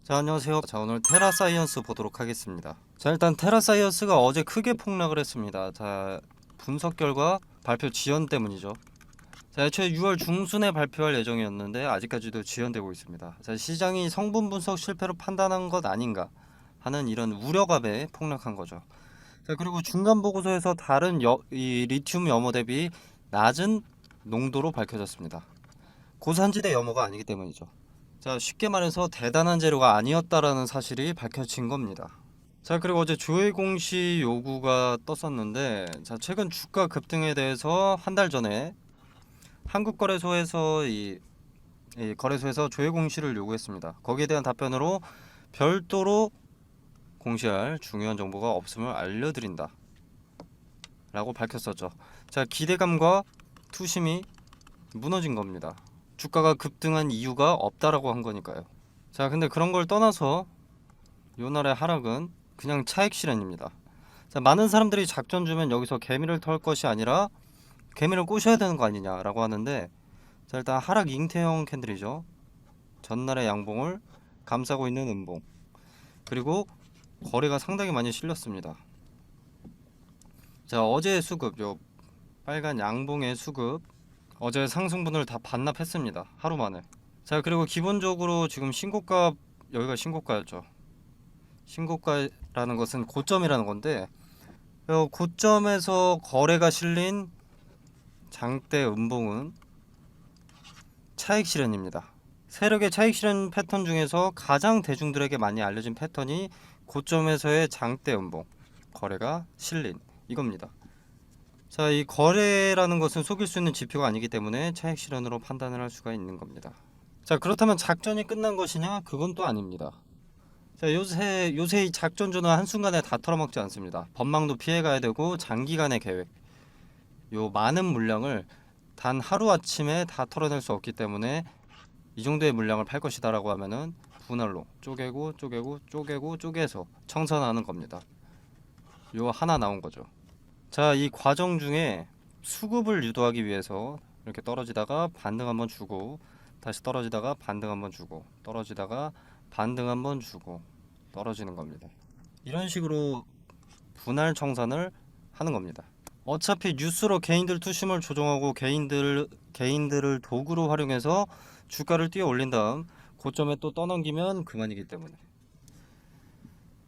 자, 안녕하세요. 자, 오늘 테라사이언스 보도록 하겠습니다. 자, 일단 테라사이언스가 어제 크게 폭락을 했습니다. 자, 분석 결과 발표 지연 때문이죠. 자, 애초에 6월 중순에 발표할 예정이었는데 아직까지도 지연되고 있습니다. 자, 시장이 성분 분석 실패로 판단한 것 아닌가 하는 이런 우려감에 폭락한 거죠. 자, 그리고 중간 보고서에서 다른 이 리튬 염호 대비 낮은 농도로 밝혀졌습니다. 고산지대 염호가 아니기 때문이죠. 자, 쉽게 말해서 대단한 재료가 아니었다라는 사실이 밝혀진 겁니다. 자, 그리고 어제 조회 공시 요구가 떴었는데, 자, 최근 주가 급등에 대해서 한 달 전에 한국거래소에서 이 거래소에서 조회 공시를 요구했습니다. 거기에 대한 답변으로 별도로 공시할 중요한 정보가 없음을 알려드린다 라고 밝혔었죠. 자, 기대감과 투심이 무너진 겁니다. 주가가 급등한 이유가 없다라고 한 거니까요. 자, 근데 그런 걸 떠나서 요날의 하락은 그냥 차익 실현입니다. 자, 많은 사람들이 작전 주면 여기서 개미를 털 것이 아니라 개미를 꼬셔야 되는 거 아니냐라고 하는데, 자, 일단 하락 잉태형 캔들이죠. 전날의 양봉을 감싸고 있는 음봉, 그리고 거래가 상당히 많이 실렸습니다. 자, 어제의 수급, 요 빨간 양봉의 수급, 어제 상승분을 다 반납했습니다. 하루 만에. 자, 그리고 기본적으로 지금 신고가, 여기가 신고가였죠. 신고가라는 것은 고점이라는 건데, 고점에서 거래가 실린 장대 음봉은 차익 실현입니다. 세력의 차익 실현 패턴 중에서 가장 대중들에게 많이 알려진 패턴이 고점에서의 장대 음봉, 거래가 실린 이겁니다. 자, 이 거래라는 것은 속일 수 있는 지표가 아니기 때문에 차익 실현으로 판단을 할 수가 있는 겁니다. 자, 그렇다면 작전이 끝난 것이냐? 그건 또 아닙니다. 자, 요새 이 작전주는 한순간에 다 털어먹지 않습니다. 법망도 피해가야 되고 장기간의 계획, 요 많은 물량을 단 하루아침에 다 털어낼 수 없기 때문에 이 정도의 물량을 팔 것이다 라고 하면은 분할로 쪼개서 청산하는 겁니다. 요 하나 나온 거죠. 자, 이 과정 중에 수급을 유도하기 위해서 이렇게 떨어지다가 반등 한번 주고, 다시 떨어지다가 반등 한번 주고, 떨어지다가 반등 한번 주고, 떨어지는 겁니다. 이런 식으로 분할 청산을 하는 겁니다. 어차피 뉴스로 개인들 투심을 조종하고 개인들을 도구로 활용해서 주가를 뛰어 올린 다음 고점에 또 떠넘기면 그만이기 때문에.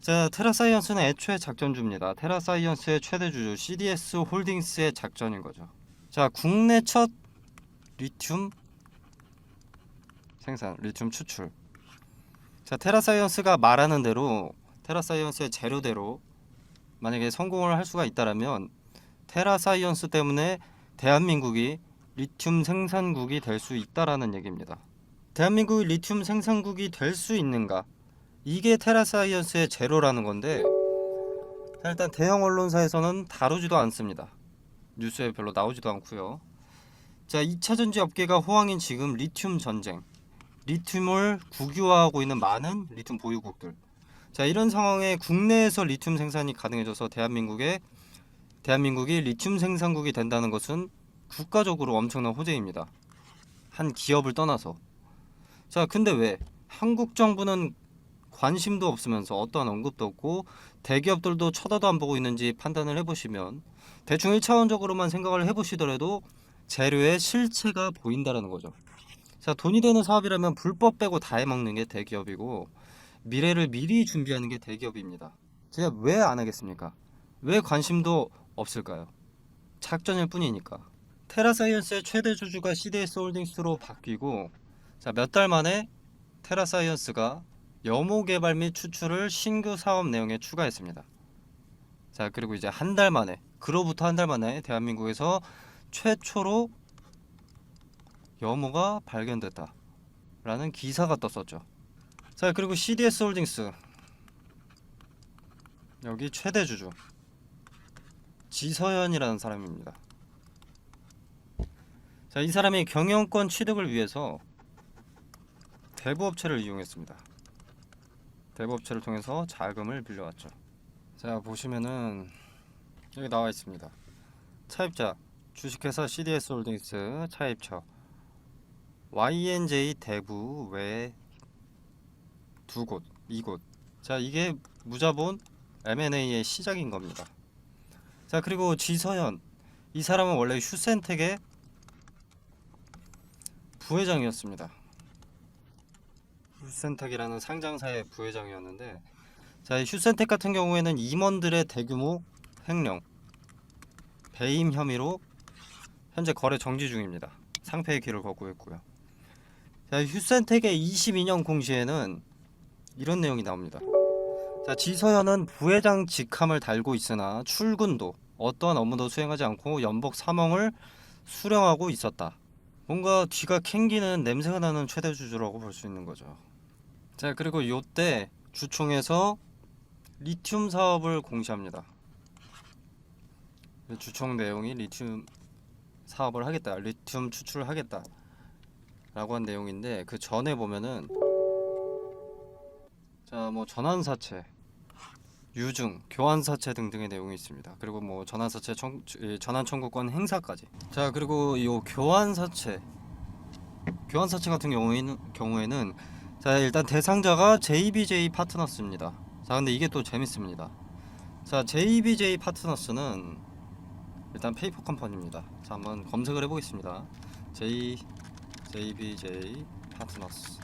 자, 테라사이언스는 애초에 작전주입니다. 테라사이언스의 최대 주주 CDS 홀딩스의 작전인 거죠. 자, 국내 첫 리튬 생산, 리튬 추출. 자, 테라사이언스가 말하는 대로, 테라사이언스의 재료대로 만약에 성공을 할 수가 있다라면 테라사이언스 때문에 대한민국이 리튬 생산국이 될 수 있다라는 얘기입니다. 대한민국이 리튬 생산국이 될 수 있는가? 이게 테라사이언스의 제로라는 건데, 일단 대형 언론사에서는 다루지도 않습니다. 뉴스에 별로 나오지도 않고요. 자, 2차 전지 업계가 호황인 지금 리튬 전쟁, 리튬을 국유화하고 있는 많은 리튬 보유국들. 자, 이런 상황에 국내에서 리튬 생산이 가능해져서 대한민국이 리튬 생산국이 된다는 것은 국가적으로 엄청난 호재입니다. 한 기업을 떠나서. 자, 근데 왜 한국 정부는 관심도 없으면서 어떠한 언급도 없고 대기업들도 쳐다도 안 보고 있는지 판단을 해보시면, 대충 1차원적으로만 생각을 해보시더라도 재료의 실체가 보인다라는 거죠. 자, 돈이 되는 사업이라면 불법 빼고 다 해먹는 게 대기업이고 미래를 미리 준비하는 게 대기업입니다. 제가 왜 안 하겠습니까? 왜 관심도 없을까요? 작전일 뿐이니까. 테라사이언스의 최대 주주가 CDS 홀딩스로 바뀌고, 자, 몇 달 만에 테라사이언스가 염호 개발 및 추출을 신규 사업 내용에 추가했습니다. 자, 그리고 이제 한 달 만에, 그로부터 한 달 만에 대한민국에서 최초로 염호가 발견됐다 라는 기사가 떴었죠. 자, 그리고 CDS 홀딩스, 여기 최대 주주 지서현이라는 사람입니다. 자, 이 사람이 경영권 취득을 위해서 대부업체를 이용했습니다. 대부업체를 통해서 자금을 빌려왔죠. 자, 보시면은 여기 나와 있습니다. 차입자 주식회사 CDS 홀딩스 차입처 YNJ 대부 외 두 곳, 이곳. 자, 이게 무자본 M&A의 시작인 겁니다. 자, 그리고 지서현, 이 사람은 원래 휴센텍의 부회장이었습니다. 휴센텍이라는 상장사의 부회장이었는데, 자, 휴센텍 같은 경우에는 임원들의 대규모 횡령, 배임 혐의로 현재 거래 정지 중입니다. 상폐의 길을 걷고 있고요. 자, 휴센텍의 22년 공시에는 이런 내용이 나옵니다. 자, 지서현은 부회장 직함을 달고 있으나 출근도 어떠한 업무도 수행하지 않고 연복 3억을 수령하고 있었다. 뭔가 뒤가 캥기는 냄새가 나는 최대 주주라고 볼 수 있는 거죠. 자, 그리고 요때 주총에서 리튬 사업을 공시합니다. 주총 내용이 리튬 사업을 하겠다, 리튬 추출을 하겠다 라고 한 내용인데, 그 전에 보면은 자, 뭐 전환사채, 유증, 교환사채 등등의 내용이 있습니다. 그리고 뭐 전환사채 전환 청구권 행사까지. 자, 그리고 이 교환사채 같은 경우에는 자, 일단 대상자가 JBJ 파트너스입니다. 자, 근데 이게 또 재밌습니다. 자, JBJ 파트너스는 일단 페이퍼 컴퍼니입니다. 자, 한번 검색을 해보겠습니다. JBJ 파트너스.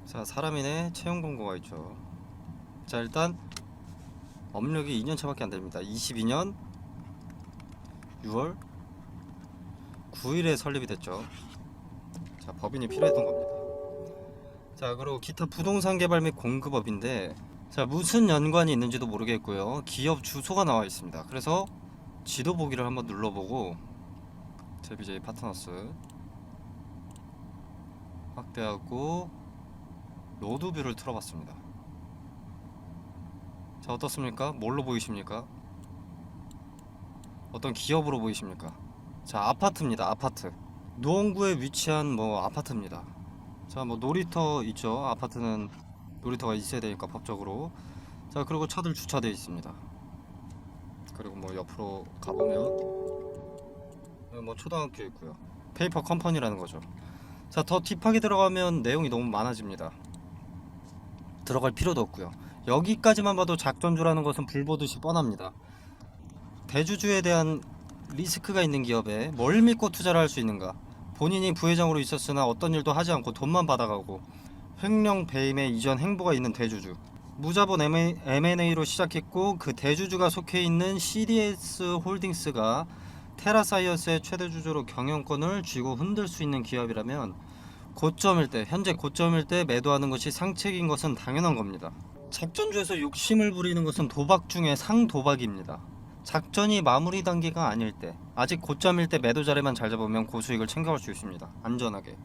자, 사람인의 채용 공고가 있죠. 자, 일단 업력이 2년차밖에 안됩니다. 22년 6월 9일에 설립이 됐죠. 자, 법인이 필요했던 겁니다. 자, 그리고 기타 부동산 개발 및 공급업인데, 자, 무슨 연관이 있는지도 모르겠고요. 기업 주소가 나와 있습니다. 그래서 지도 보기를 한번 눌러보고 JBJ 파트너스 확대하고 로드뷰를 틀어봤습니다. 자, 어떻습니까? 뭘로 보이십니까? 어떤 기업으로 보이십니까? 자, 아파트입니다. 아파트. 노원구에 위치한 뭐 아파트입니다. 자, 뭐 놀이터 있죠. 아파트는 놀이터가 있어야 되니까 법적으로. 자, 그리고 차들 주차되어 있습니다. 그리고 뭐 옆으로 가보면 뭐 초등학교 있고요. 페이퍼 컴퍼니라는 거죠. 자, 더 딥하게 들어가면 내용이 너무 많아집니다. 들어갈 필요도 없고요. 여기까지만 봐도 작전주라는 것은 불보듯이 뻔합니다. 대주주에 대한 리스크가 있는 기업에 뭘 믿고 투자를 할 수 있는가? 본인이 부회장으로 있었으나 어떤 일도 하지 않고 돈만 받아가고 횡령 배임의 이전 행보가 있는 대주주. 무자본 M&A로 시작했고, 그 대주주가 속해 있는 CDS 홀딩스가 테라사이언스의 최대주주로 경영권을 쥐고 흔들 수 있는 기업이라면 현재 고점일 때 매도하는 것이 상책인 것은 당연한 겁니다. 작전주에서 욕심을 부리는 것은 도박 중에 상도박입니다. 작전이 마무리 단계가 아닐 때, 아직 고점일 때 매도 자리만 잘 잡으면 고수익을 챙겨갈 수 있습니다. 안전하게.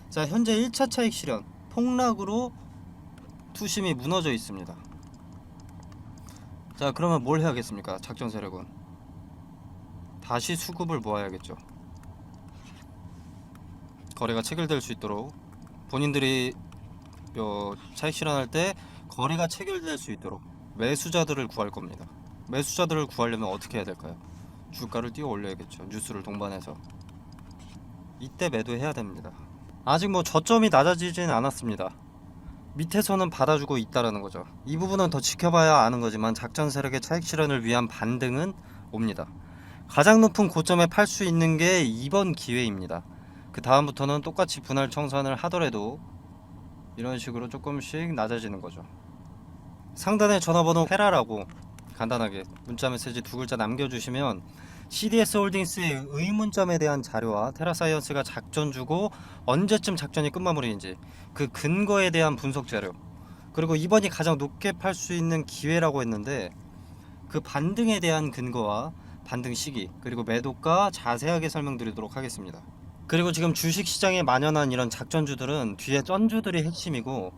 자, 현재 1차 차익 실현 폭락으로 투심이 무너져 있습니다. 자, 그러면 뭘 해야겠습니까? 작전 세력은 다시 수급을 모아야겠죠. 거래가 체결될 수 있도록, 본인들이 차익 실현할 때 거래가 체결될 수 있도록 매수자들을 구할 겁니다. 매수자들을 구하려면 어떻게 해야 될까요? 주가를 띄워 올려야겠죠. 뉴스를 동반해서. 이때 매도해야 됩니다. 아직 뭐 저점이 낮아지진 않았습니다. 밑에서는 받아주고 있다라는 거죠. 이 부분은 더 지켜봐야 아는 거지만 작전 세력의 차익 실현을 위한 반등은 옵니다. 가장 높은 고점에 팔 수 있는 게 이번 기회입니다. 그 다음부터는 똑같이 분할 청산을 하더라도 이런 식으로 조금씩 낮아지는 거죠. 상단에 전화번호 테라라고 간단하게 문자 메시지 두 글자 남겨주시면 CDS 홀딩스의 의문점에 대한 자료와 테라사이언스가 작전 주고 언제쯤 작전이 끝마무리인지 그 근거에 대한 분석 자료, 그리고 이번이 가장 높게 팔 수 있는 기회라고 했는데 그 반등에 대한 근거와 반등 시기, 그리고 매도가 자세하게 설명드리도록 하겠습니다. 그리고 지금 주식시장에 만연한 이런 작전주들은 뒤에 쩐주들이 핵심이고,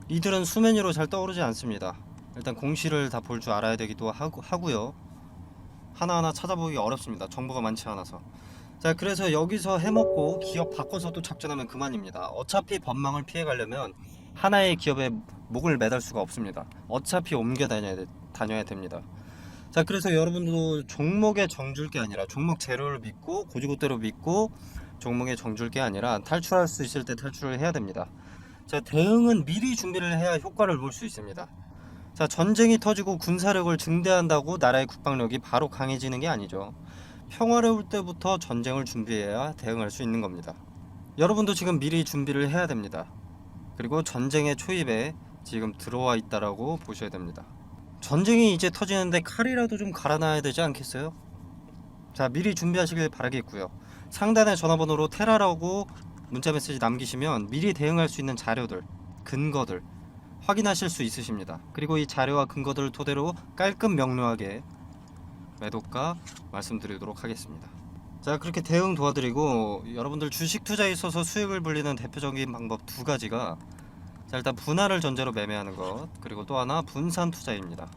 이들은 수면 위로 잘 떠오르지 않습니다. 일단 공시를 다 볼 줄 알아야 되기도 하고요. 하나하나 찾아보기 어렵습니다. 정보가 많지 않아서. 자, 그래서 여기서 해먹고 기업 바꿔서 또 작전하면 그만입니다. 어차피 법망을 피해가려면 하나의 기업에 목을 매달 수가 없습니다. 어차피 옮겨 다녀야 됩니다. 자, 그래서 여러분도 종목에 정줄 게 아니라, 종목 재료를 믿고 고지고대로 믿고 종목에 정줄 게 아니라 탈출할 수 있을 때 탈출을 해야 됩니다. 자, 대응은 미리 준비를 해야 효과를 볼 수 있습니다. 자, 전쟁이 터지고 군사력을 증대한다고 나라의 국방력이 바로 강해지는 게 아니죠. 평화로울 때부터 전쟁을 준비해야 대응할 수 있는 겁니다. 여러분도 지금 미리 준비를 해야 됩니다. 그리고 전쟁의 초입에 지금 들어와 있다라고 보셔야 됩니다. 전쟁이 이제 터지는데 칼이라도 좀 갈아놔야 되지 않겠어요? 자, 미리 준비하시길 바라겠고요. 상단의 전화번호로 테라라고 문자메시지 남기시면 미리 대응할 수 있는 자료들, 근거들 확인하실 수 있으십니다. 그리고 이 자료와 근거들을 토대로 깔끔 명료하게 매도가 말씀드리도록 하겠습니다. 자, 그렇게 대응 도와드리고, 여러분들 주식 투자에 있어서 수익을 불리는 대표적인 방법 두 가지가, 자, 일단 분할을 전제로 매매하는 것, 그리고 또 하나 분산 투자입니다.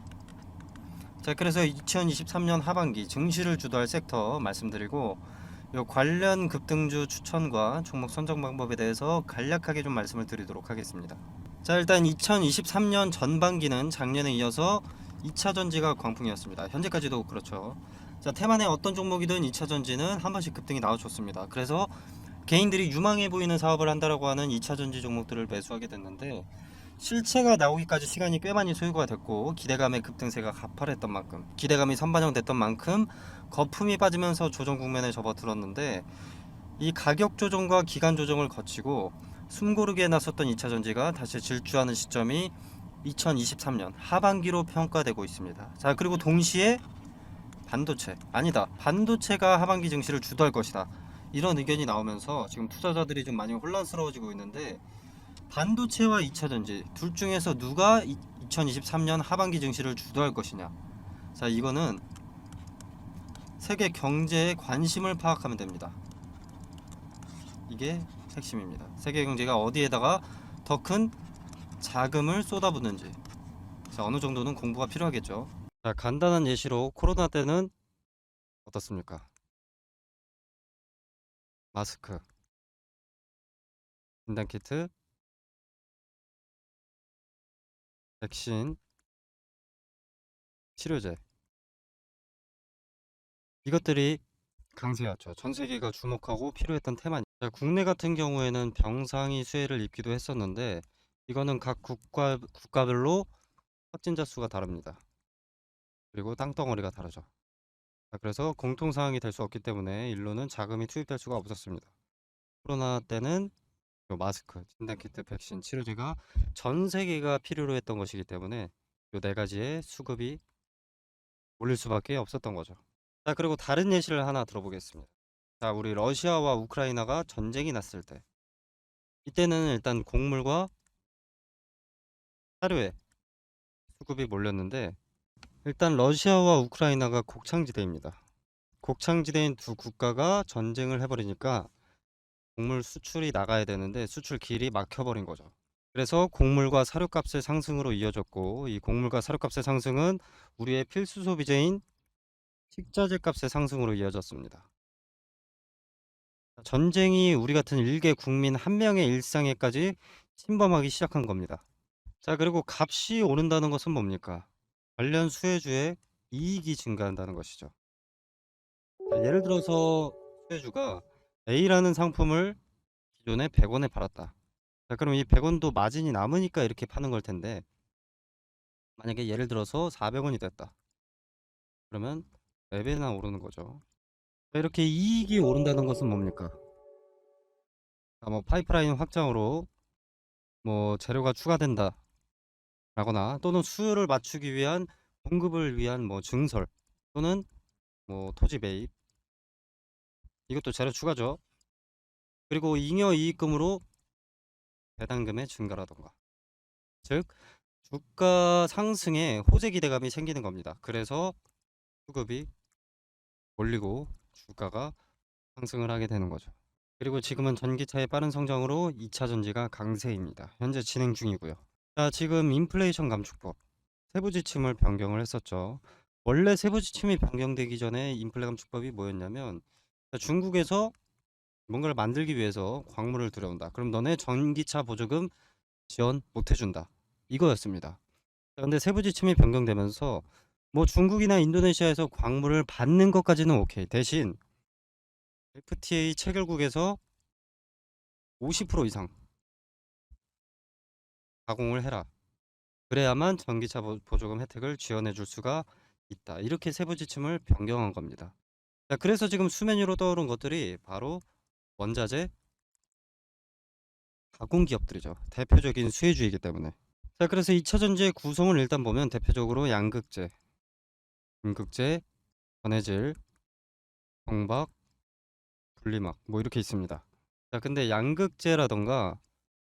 자, 그래서 2023년 하반기 증시를 주도할 섹터 말씀드리고, 요 관련 급등주 추천과 종목 선정 방법에 대해서 간략하게 좀 말씀을 드리도록 하겠습니다. 자, 일단 2023년 전반기는 작년에 이어서 2차 전지가 광풍이었습니다. 현재까지도 그렇죠. 자, 테만의 어떤 종목이든 2차 전지는 한 번씩 급등이 나와줬습니다. 그래서 개인들이 유망해 보이는 사업을 한다라고 하는 2차 전지 종목들을 매수하게 됐는데, 실체가 나오기까지 시간이 꽤 많이 소요가 됐고, 기대감의 급등세가 가팔했던 만큼, 기대감이 선반영됐던 만큼 거품이 빠지면서 조정 국면에 접어들었는데, 이 가격 조정과 기간 조정을 거치고 숨고르기에 나섰던 2차 전지가 다시 질주하는 시점이 2023년 하반기로 평가되고 있습니다. 자, 그리고 동시에 반도체가 하반기 증시를 주도할 것이다, 이런 의견이 나오면서 지금 투자자들이 좀 많이 혼란스러워지고 있는데, 반도체와 2차 전지 둘 중에서 누가 2023년 하반기 증시를 주도할 것이냐. 자, 이거는 세계 경제의 관심을 파악하면 됩니다. 이게 핵심입니다. 세계 경제가 어디에다가 더 큰 자금을 쏟아붓는지, 자, 어느 정도는 공부가 필요하겠죠. 자, 간단한 예시로 코로나 때는 어떻습니까? 마스크, 진단키트, 백신, 치료제, 이것들이 강세였죠. 전 세계가 주목하고 필요했던 테마니. 자, 국내 같은 경우에는 병상이 수혜를 입기도 했었는데, 이거는 각 국가별로 확진자 수가 다릅니다. 그리고 땅덩어리가 다르죠. 자, 그래서 공통사항이 될 수 없기 때문에 일로는 자금이 투입될 수가 없었습니다. 코로나 때는 요 마스크, 진단키트, 백신, 치료제가 전 세계가 필요로 했던 것이기 때문에 요 네 가지의 수급이 몰릴 수밖에 없었던 거죠. 자, 그리고 다른 예시를 하나 들어보겠습니다. 자, 우리 러시아와 우크라이나가 전쟁이 났을 때, 이때는 일단 곡물과 사료에 수급이 몰렸는데, 일단 러시아와 우크라이나가 곡창지대입니다. 곡창지대인 두 국가가 전쟁을 해버리니까 곡물 수출이 나가야 되는데 수출 길이 막혀버린 거죠. 그래서 곡물과 사료값의 상승으로 이어졌고, 이 곡물과 사료값의 상승은 우리의 필수 소비재인 식자재 값의 상승으로 이어졌습니다. 전쟁이 우리 같은 일개 국민 한 명의 일상에까지 침범하기 시작한 겁니다. 자, 그리고 값이 오른다는 것은 뭡니까? 관련 수혜주의 이익이 증가한다는 것이죠. 자, 예를 들어서 수혜주가 A라는 상품을 기존에 100원에 팔았다. 자, 그럼 이 100원도 마진이 남으니까 이렇게 파는 걸 텐데, 만약에 예를 들어서 400원이 됐다. 그러면 4배나 오르는 거죠. 자, 이렇게 이익이 오른다는 것은 뭡니까? 자, 뭐 파이프라인 확장으로 뭐 재료가 추가된다 라거나, 또는 수요를 맞추기 위한 공급을 위한 뭐 증설, 또는 뭐 토지 매입, 이것도 재료 추가죠. 그리고 잉여 이익금으로 배당금의 증가라던가, 즉 주가 상승에 호재 기대감이 생기는 겁니다. 그래서 수급이 몰리고 주가가 상승을 하게 되는 거죠. 그리고 지금은 전기차의 빠른 성장으로 2차 전지가 강세입니다. 현재 진행 중이고요. 자, 지금 인플레이션 감축법 세부 지침을 변경을 했었죠. 원래 세부 지침이 변경되기 전에 인플레 감축법이 뭐였냐면, 중국에서 뭔가를 만들기 위해서 광물을 들여온다. 그럼 너네 전기차 보조금 지원 못 해준다, 이거였습니다. 근데 세부 지침이 변경되면서 뭐 중국이나 인도네시아에서 광물을 받는 것까지는 오케이. 대신 FTA 체결국에서 50% 이상 가공을 해라. 그래야만 전기차 보조금 혜택을 지원해 줄 수가 있다. 이렇게 세부 지침을 변경한 겁니다. 자, 그래서 지금 수면 위로 떠오른 것들이 바로 원자재 가공 기업들이죠. 대표적인 수혜주이기 때문에. 자, 그래서 2차 전지의 구성을 일단 보면 대표적으로 양극재, 음극재, 전해질, 정박, 분리막 뭐 이렇게 있습니다. 자, 근데 양극재라던가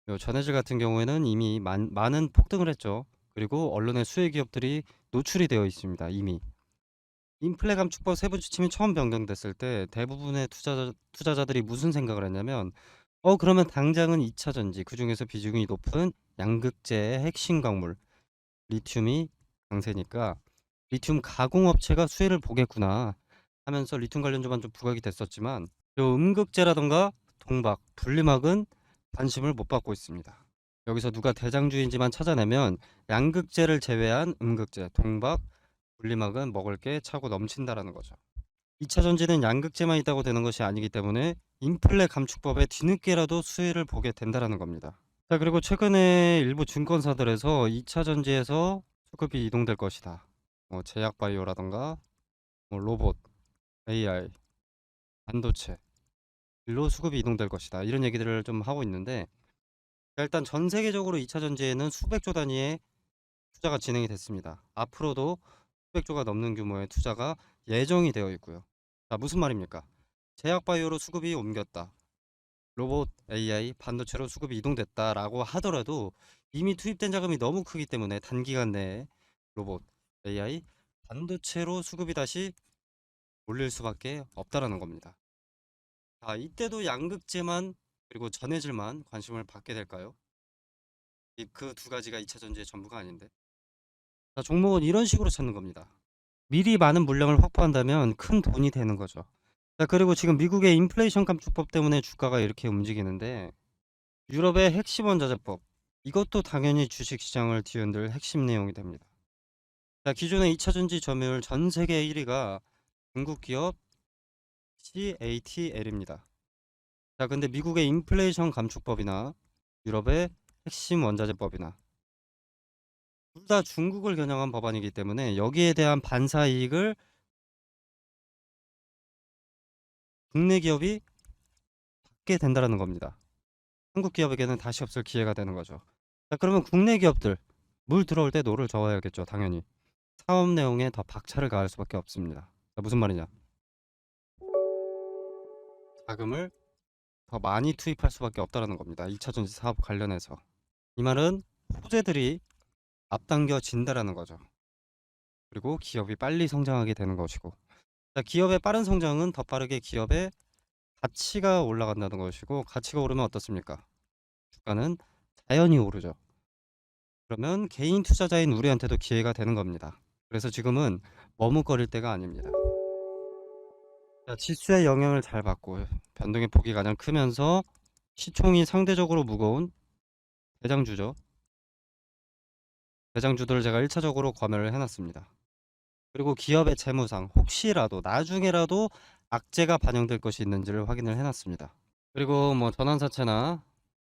요 전해질 같은 경우에는 이미 많은 폭등을 했죠. 그리고 언론의 수혜 기업들이 노출이 되어 있습니다. 이미. 인플레 감축법 세부 지침이 처음 변경됐을 때 대부분의 투자자들이 무슨 생각을 했냐면 그러면 당장은 2차 전지 그중에서 비중이 높은 양극재의 핵심 광물 리튬이 강세니까 리튬 가공업체가 수혜를 보겠구나 하면서 리튬 관련주만 좀 부각이 됐었지만 요 음극재라던가 동박, 분리막은 관심을 못 받고 있습니다. 여기서 누가 대장주인지만 찾아내면 양극재를 제외한 음극재, 동박, 분리막은 먹을 게 차고 넘친다라는 거죠. 2차 전지는 양극재만 있다고 되는 것이 아니기 때문에 인플레 감축법에 뒤늦게라도 수혜를 보게 된다라는 겁니다. 자, 그리고 최근에 일부 증권사들에서 2차 전지에서 수급이 이동될 것이다. 뭐 제약 바이오라던가 뭐 로봇, AI, 반도체 일로 수급이 이동될 것이다. 이런 얘기들을 좀 하고 있는데 일단 전 세계적으로 2차 전지에는 수백조 단위의 투자가 진행이 됐습니다. 앞으로도 수백조가 넘는 규모의 투자가 예정이 되어 있고요. 자, 무슨 말입니까? 제약 바이오로 수급이 옮겼다. 로봇, AI, 반도체로 수급이 이동됐다라고 하더라도 이미 투입된 자금이 너무 크기 때문에 단기간 내에 로봇, AI, 반도체로 수급이 다시 몰릴 수밖에 없다라는 겁니다. 자, 이때도 양극재만 그리고 전해질만 관심을 받게 될까요? 그 두 가지가 2차 전지의 전부가 아닌데. 자, 종목은 이런 식으로 찾는 겁니다. 미리 많은 물량을 확보한다면 큰 돈이 되는 거죠. 자, 그리고 지금 미국의 인플레이션 감축법 때문에 주가가 이렇게 움직이는데 유럽의 핵심 원자재법 이것도 당연히 주식시장을 뒤흔들 핵심 내용이 됩니다. 자, 기존의 2차 전지 점유율 전 세계 1위가 중국 기업 CATL입니다. 자, 근데 미국의 인플레이션 감축법이나 유럽의 핵심 원자재법이나 둘 다 중국을 겨냥한 법안이기 때문에 여기에 대한 반사 이익을 국내 기업이 받게 된다는 겁니다. 한국 기업에게는 다시 없을 기회가 되는 거죠. 자, 그러면 국내 기업들 물 들어올 때 노를 저어야겠죠. 당연히 사업 내용에 더 박차를 가할 수밖에 없습니다. 자, 무슨 말이냐? 자금을 더 많이 투입할 수밖에 없다는 겁니다. 2차 전지 사업 관련해서 이 말은 호재들이 앞당겨진다라는 거죠. 그리고 기업이 빨리 성장하게 되는 것이고, 자, 기업의 빠른 성장은 더 빠르게 기업의 가치가 올라간다는 것이고, 가치가 오르면 어떻습니까? 주가는 자연히 오르죠. 그러면 개인 투자자인 우리한테도 기회가 되는 겁니다. 그래서 지금은 머뭇거릴 때가 아닙니다. 자, 지수의 영향을 잘 받고 변동의 폭이 가장 크면서 시총이 상대적으로 무거운 대장주죠. 대장주들을 제가 1차적으로 검열을 해놨습니다. 그리고 기업의 재무상 혹시라도 나중에라도 악재가 반영될 것이 있는지를 확인을 해놨습니다. 그리고 뭐 전환사채나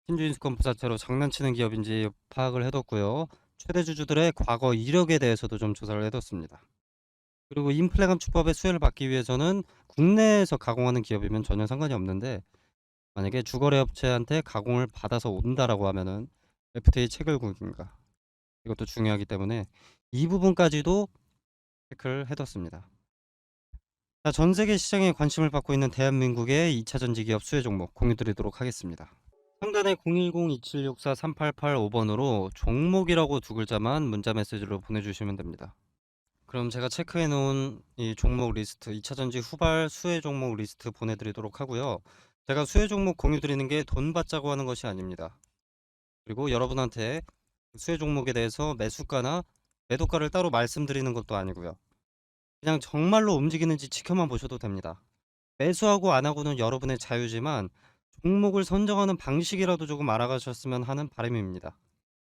신주인수권 부사채로 장난치는 기업인지 파악을 해뒀고요. 최대 주주들의 과거 이력에 대해서도 좀 조사를 해뒀습니다. 그리고 인플레 감축법의 수혜를 받기 위해서는 국내에서 가공하는 기업이면 전혀 상관이 없는데 만약에 주거래 업체한테 가공을 받아서 온다라고 하면은 FTA 체결국인가 이것도 중요하기 때문에 이 부분까지도 체크를 해뒀습니다. 자, 전 세계 시장에 관심을 받고 있는 대한민국의 2차 전지 기업 수혜 종목 공유드리도록 하겠습니다. 상단에 010-2764-3885번으로 종목이라고 두 글자만 문자 메시지로 보내주시면 됩니다. 그럼 제가 체크해 놓은 이 종목 리스트 2차 전지 후발 수혜 종목 리스트 보내드리도록 하고요. 제가 수혜 종목 공유 드리는 게 돈 받자고 하는 것이 아닙니다. 그리고 여러분한테 수혜 종목에 대해서 매수가나 매도가를 따로 말씀드리는 것도 아니고요. 그냥 정말로 움직이는지 지켜만 보셔도 됩니다. 매수하고 안 하고는 여러분의 자유지만 종목을 선정하는 방식이라도 조금 알아가셨으면 하는 바람입니다.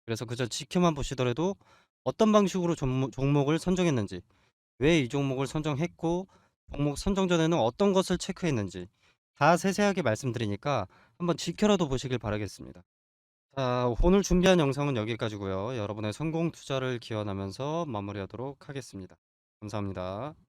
그래서 그저 지켜만 보시더라도 어떤 방식으로 종목을 선정했는지, 왜 이 종목을 선정했고, 종목 선정 전에는 어떤 것을 체크했는지 다 세세하게 말씀드리니까 한번 지켜라도 보시길 바라겠습니다. 자, 오늘 준비한 영상은 여기까지고요. 여러분의 성공 투자를 기원하면서 마무리하도록 하겠습니다. 감사합니다.